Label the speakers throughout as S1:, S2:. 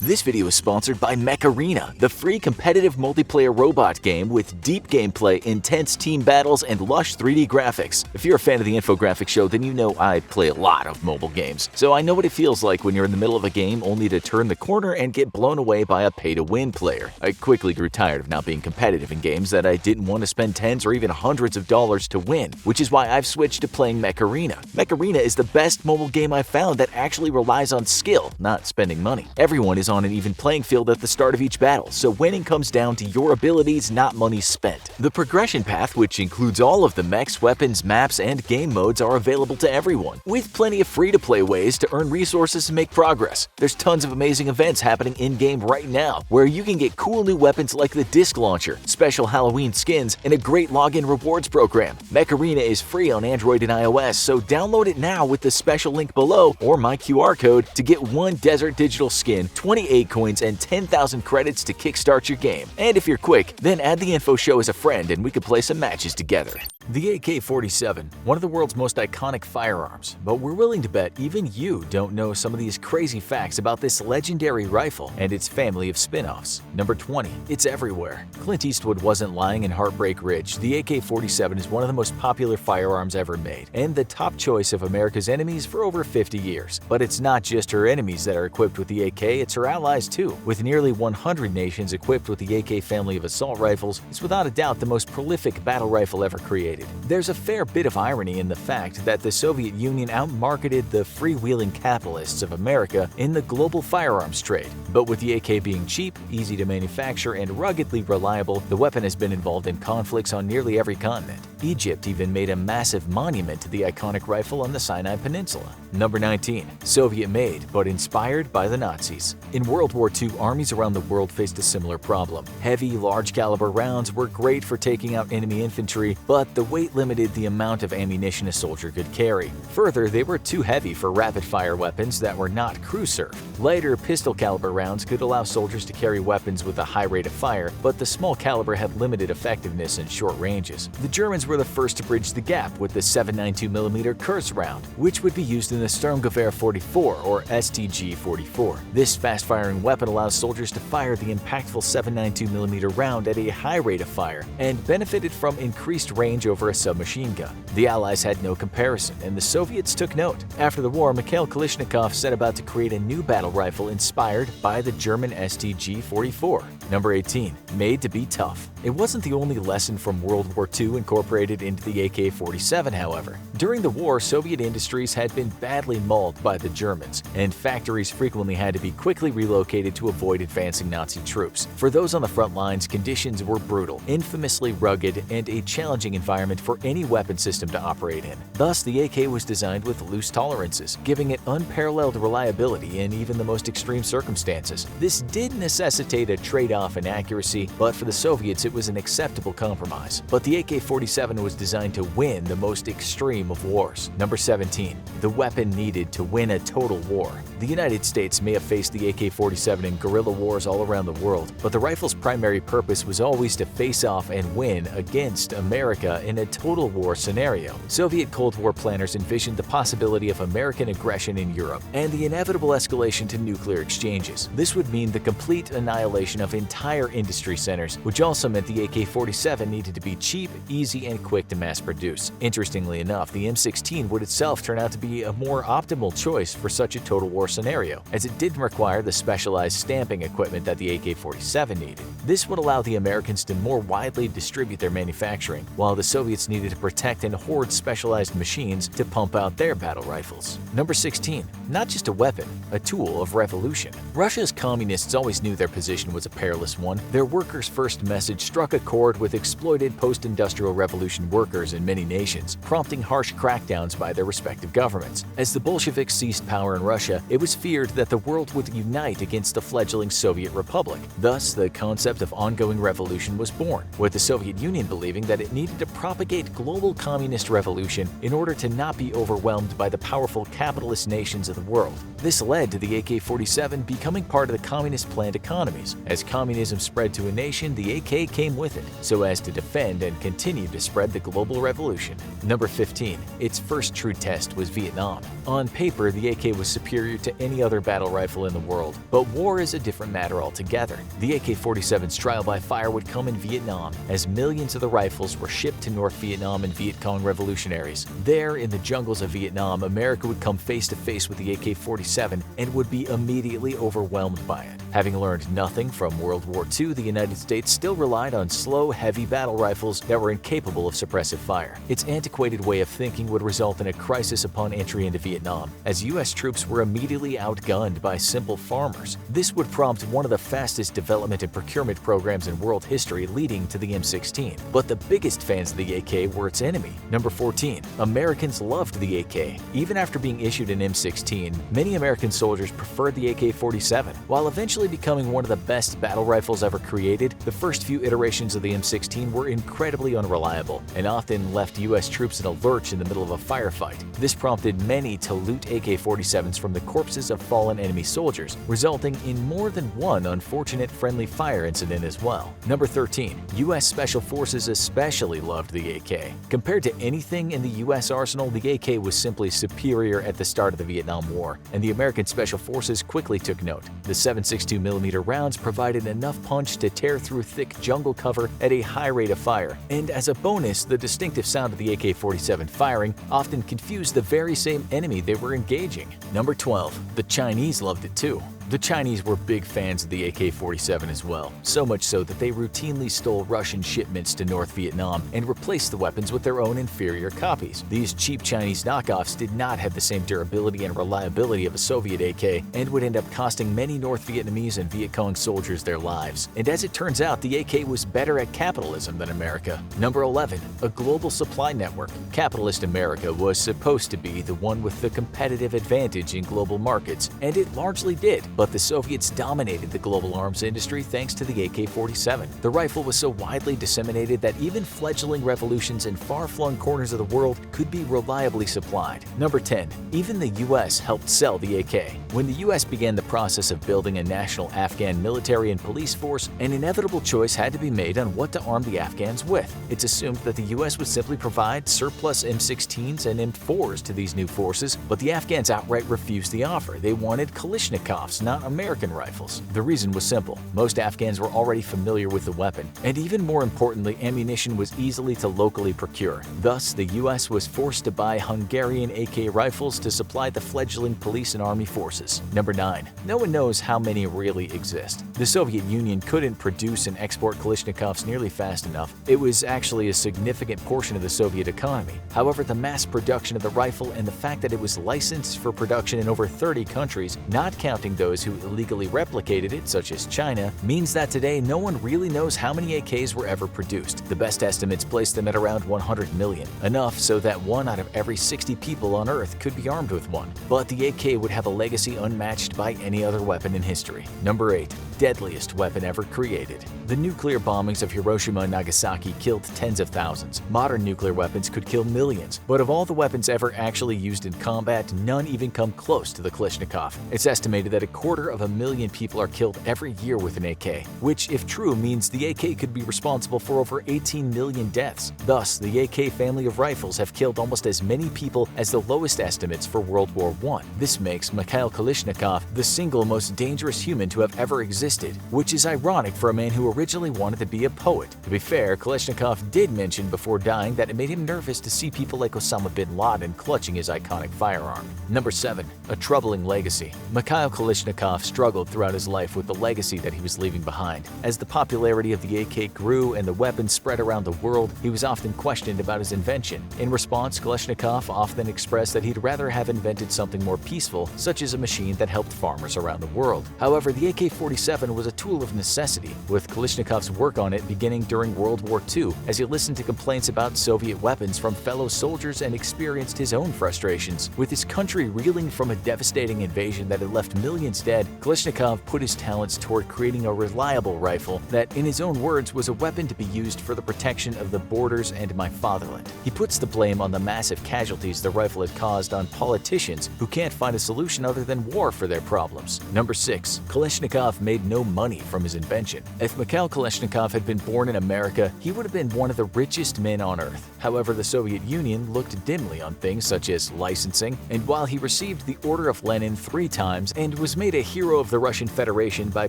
S1: This video is sponsored by Mech Arena, the free competitive multiplayer robot game with deep gameplay, intense team battles, and lush 3D graphics. If you're a fan of the infographic show, then you know I play a lot of mobile games, so I know what it feels like when you're in the middle of a game only to turn the corner and get blown away by a pay-to-win player. I quickly grew tired of not being competitive in games that I didn't want to spend tens or even hundreds of dollars to win, which is why I've switched to playing Mech Arena. Mech Arena is the best mobile game I've found that actually relies on skill, not spending money. Everyone is on an even playing field at the start of each battle, so winning comes down to your abilities, not money spent. The progression path, which includes all of the mechs, weapons, maps, and game modes, are available to everyone, with plenty of free-to-play ways to earn resources and make progress. There's tons of amazing events happening in-game right now, where you can get cool new weapons like the disc launcher, special Halloween skins, and a great login rewards program. Mech Arena is free on Android and iOS, so download it now with the special link below or my QR code to get 1 Desert Digital skin, 28 coins, and 10,000 credits to kickstart your game. And if you're quick, then add the info show as a friend and we can play some matches together. The AK-47, one of the world's most iconic firearms, but we're willing to bet even you don't know some of these crazy facts about this legendary rifle and its family of spin-offs. Number 20. It's everywhere. Clint Eastwood wasn't lying in Heartbreak Ridge. The AK-47 is one of the most popular firearms ever made, and the top choice of America's enemies for over 50 years. But it's not just her enemies that are equipped with the AK, it's her allies too. With nearly 100 nations equipped with the AK family of assault rifles, it's without a doubt the most prolific battle rifle ever created. There's a fair bit of irony in the fact that the Soviet Union outmarketed the freewheeling capitalists of America in the global firearms trade. But with the AK being cheap, easy to manufacture, and ruggedly reliable, the weapon has been involved in conflicts on nearly every continent. Egypt even made a massive monument to the iconic rifle on the Sinai Peninsula. Number 19. Soviet-made, but inspired by the Nazis. In World War II, armies around the world faced a similar problem. Heavy, large-caliber rounds were great for taking out enemy infantry, but the weight limited the amount of ammunition a soldier could carry. Further, they were too heavy for rapid-fire weapons that were not crew-served. Lighter pistol-caliber rounds could allow soldiers to carry weapons with a high rate of fire, but the small caliber had limited effectiveness in short ranges. The Germans were the first to bridge the gap with the 7.92mm Kurz round, which would be used in the Sturmgewehr 44 or STG-44. This fast-firing weapon allows soldiers to fire the impactful 7.92mm round at a high rate of fire and benefited from increased range over a submachine gun. The Allies had no comparison, and the Soviets took note. After the war, Mikhail Kalashnikov set about to create a new battle rifle inspired by the German STG-44. Number 18. Made to be tough. It wasn't the only lesson from World War II incorporated into the AK-47, however. During the war, Soviet industries had been badly mauled by the Germans, and factories frequently had to be quickly relocated to avoid advancing Nazi troops. For those on the front lines, conditions were brutal, infamously rugged, and a challenging environment for any weapon system to operate in. Thus, the AK was designed with loose tolerances, giving it unparalleled reliability in even the most extreme circumstances. This did necessitate a trade-off in accuracy, but for the Soviets it was an acceptable compromise. But the AK-47 was designed to win the most extreme of wars. Number 17. The weapon needed to win a total war. The United States may have faced the AK-47 in guerrilla wars all around the world, but the rifle's primary purpose was always to face off and win against America in a total war scenario. Soviet Cold War planners envisioned the possibility of American aggression in Europe and the inevitable escalation to nuclear exchanges. This would mean the complete annihilation of entire industry centers, which also meant the AK-47 needed to be cheap, easy, and quick to mass produce. Interestingly enough, the M16 would itself turn out to be a more optimal choice for such a total war scenario, as it didn't require the specialized stamping equipment that the AK-47 needed. This would allow the Americans to more widely distribute their manufacturing, while the Soviets needed to protect and hoard specialized machines to pump out their battle rifles. Number 16. Not just a weapon, a tool of revolution. Russia's communists always knew their position was a perilous one. Their workers' first message struck a chord with exploited post-industrial revolution workers in many nations, prompting harsh crackdowns by their respective governments. As the Bolsheviks seized power in Russia, it was feared that the world would unite against the fledgling Soviet Republic. Thus, the concept of ongoing revolution was born, with the Soviet Union believing that it needed to propagate global communist revolution in order to not be overwhelmed by the powerful capitalist nations of the world. This led to the AK-47 becoming part of the communist planned economies. As communism spread to a nation, the AK came with it, so as to defend and continue to spread the global revolution. Number 15. Its first true test was Vietnam. On paper, the AK was superior to any other battle rifle in the world, but war is a different matter altogether. The AK-47's trial by fire would come in Vietnam, as millions of the rifles were shipped to North Vietnam and Viet Cong revolutionaries. There, in the jungles of Vietnam, America would come face to face with the AK-47 and would be immediately overwhelmed by it. Having learned nothing from World War II, the United States still relied on slow, heavy battle rifles that were incapable of suppressive fire. Its antiquated way of thinking would result in a crisis upon entry into Vietnam, as U.S. troops were immediately outgunned by simple farmers. This would prompt one of the fastest development and procurement programs in world history, leading to the M16. But the biggest fans of the AK were its enemy. Number 14. Americans loved the AK. Even after being issued an M16, many American soldiers preferred the AK-47. While eventually becoming one of the best battle rifles ever created, the first few iterations of the M16 were incredibly unreliable and often left U.S. troops in a lurch in the middle of a firefight. This prompted many to loot AK-47s from the corpses of fallen enemy soldiers, resulting in more than one unfortunate friendly fire incident as well. Number 13. U.S. Special Forces especially loved the AK. Compared to anything in the U.S. arsenal, the AK was simply superior at the start of the Vietnam War, and the American Special Forces quickly took note. The 7.62mm rounds provided enough punch to tear through thick jungle cover at a high rate of fire, and as a bonus, the distinctive sound of the AK-47 firing often confused the very same enemy they were engaging. Number 12. The Chinese loved it too. The Chinese were big fans of the AK-47 as well, so much so that they routinely stole Russian shipments to North Vietnam and replaced the weapons with their own inferior copies. These cheap Chinese knockoffs did not have the same durability and reliability of a Soviet AK and would end up costing many North Vietnamese and Viet Cong soldiers their lives. And as it turns out, the AK was better at capitalism than America. Number 11. A global supply network. Capitalist America was supposed to be the one with the competitive advantage in global markets, and it largely did. But the Soviets dominated the global arms industry thanks to the AK-47. The rifle was so widely disseminated that even fledgling revolutions in far-flung corners of the world could be reliably supplied. Number 10. Even the U.S. helped sell the AK. When the U.S. began the process of building a national Afghan military and police force, an inevitable choice had to be made on what to arm the Afghans with. It's assumed that the U.S. would simply provide surplus M16s and M4s to these new forces, but the Afghans outright refused the offer. They wanted Kalashnikovs, not American rifles. The reason was simple. Most Afghans were already familiar with the weapon, and even more importantly, ammunition was easily to locally procure. Thus, the U.S. was forced to buy Hungarian AK rifles to supply the fledgling police and army forces. Number 9. No one knows how many really exist. The Soviet Union couldn't produce and export Kalashnikovs nearly fast enough. It was actually a significant portion of the Soviet economy. However, the mass production of the rifle and the fact that it was licensed for production in over 30 countries, not counting those who illegally replicated it, such as China, means that today no one really knows how many AKs were ever produced. The best estimates place them at around 100 million, enough so that 1 out of every 60 people on Earth could be armed with one. But the AK would have a legacy unmatched by any other weapon in history. Number 8. Deadliest weapon ever created. The nuclear bombings of Hiroshima and Nagasaki killed tens of thousands. Modern nuclear weapons could kill millions, but of all the weapons ever actually used in combat, none even come close to the Kalashnikov. It's estimated that 250,000 people are killed every year with an AK, which, if true, means the AK could be responsible for over 18 million deaths. Thus, the AK family of rifles have killed almost as many people as the lowest estimates for World War I. This makes Mikhail Kalashnikov the single most dangerous human to have ever existed, which is ironic for a man who originally wanted to be a poet. To be fair, Kalashnikov did mention before dying that it made him nervous to see people like Osama bin Laden clutching his iconic firearm. Number 7. A troubling legacy. Mikhail Kalashnikov struggled throughout his life with the legacy that he was leaving behind. As the popularity of the AK grew and the weapon spread around the world, he was often questioned about his invention. In response, Kalashnikov often expressed that he'd rather have invented something more peaceful, such as a machine that helped farmers around the world. However, the AK-47 was a tool of necessity, with Kalashnikov's work on it beginning during World War II, as he listened to complaints about Soviet weapons from fellow soldiers and experienced his own frustrations, with his country reeling from a devastating invasion that had left millions Instead, Kalashnikov put his talents toward creating a reliable rifle that, in his own words, was a weapon to be used for the protection of the borders and my fatherland. He puts the blame on the massive casualties the rifle had caused on politicians who can't find a solution other than war for their problems. Number 6. Kalashnikov made no money from his invention. If Mikhail Kalashnikov had been born in America, he would have been one of the richest men on earth. However, the Soviet Union looked dimly on things such as licensing, and while he received the Order of Lenin 3 times and was made a hero of the Russian Federation by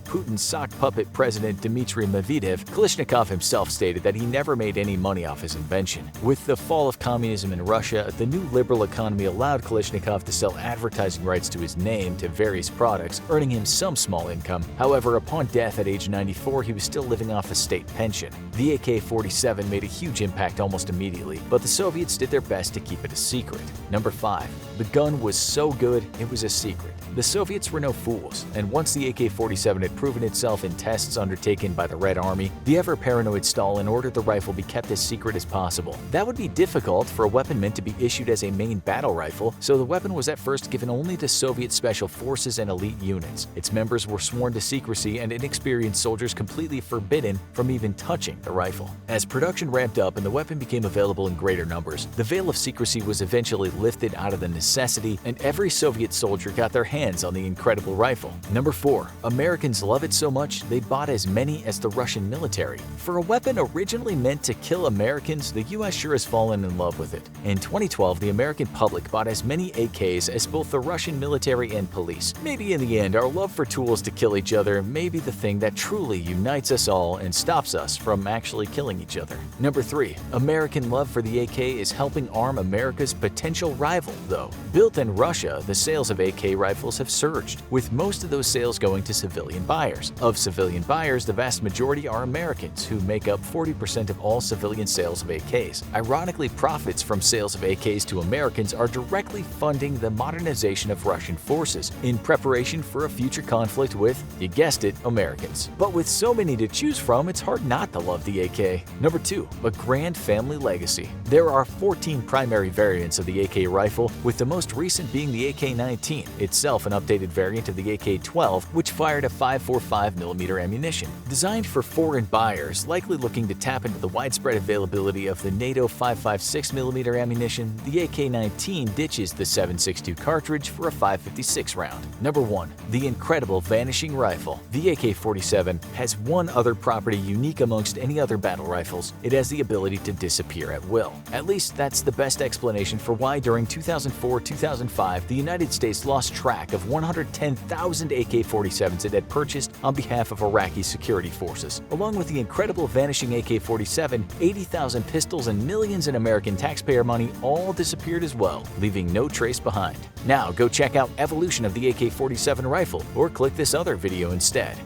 S1: Putin's sock puppet president Dmitry Medvedev, Kalashnikov himself stated that he never made any money off his invention. With the fall of communism in Russia, the new liberal economy allowed Kalashnikov to sell advertising rights to his name to various products, earning him some small income. However, upon death at age 94, he was still living off a state pension. The AK-47 made a huge impact almost immediately, but the Soviets did their best to keep it a secret. Number 5. The gun was so good, it was a secret. The Soviets were no fools, and once the AK-47 had proven itself in tests undertaken by the Red Army, the ever-paranoid Stalin ordered the rifle be kept as secret as possible. That would be difficult for a weapon meant to be issued as a main battle rifle, so the weapon was at first given only to Soviet special forces and elite units. Its members were sworn to secrecy and inexperienced soldiers completely forbidden from even touching the rifle. As production ramped up and the weapon became available in greater numbers, the veil of secrecy was eventually lifted out of the necessity, and every Soviet soldier got their hands on the incredible rifle. Number 4. Americans love it so much they bought as many as the Russian military. For a weapon originally meant to kill Americans, the US sure has fallen in love with it. In 2012, the American public bought as many AKs as both the Russian military and police. Maybe in the end, our love for tools to kill each other may be the thing that truly unites us all and stops us from actually killing each other. Number 3. American love for the AK is helping arm America's potential rival, though. Built in Russia, the sales of AK rifles have surged, with most of those sales going to civilian buyers. Of civilian buyers, the vast majority are Americans, who make up 40% of all civilian sales of AKs. Ironically, profits from sales of AKs to Americans are directly funding the modernization of Russian forces in preparation for a future conflict with, you guessed it, Americans. But with so many to choose from, it's hard not to love the AK. Number 2. A grand family legacy. There are 14 primary variants of the AK rifle, with the most recent being the AK-19, itself an updated variant of the AK-12, which fired a 545mm ammunition. Designed for foreign buyers likely looking to tap into the widespread availability of the NATO 556mm ammunition, the AK-19 ditches the 7.62 cartridge for a 5.56 round. Number 1. The incredible vanishing rifle. The AK-47 has one other property unique amongst any other battle rifles. It has the ability to disappear at will. At least that's the best explanation for why during 2004-2005 the United States lost track of 110,000 AK-47s it had purchased on behalf of Iraqi security forces. Along with the incredible vanishing AK-47, 80,000 pistols and millions in American taxpayer money all disappeared as well, leaving no trace behind. Now go check out Evolution of the AK-47 rifle or click this other video instead.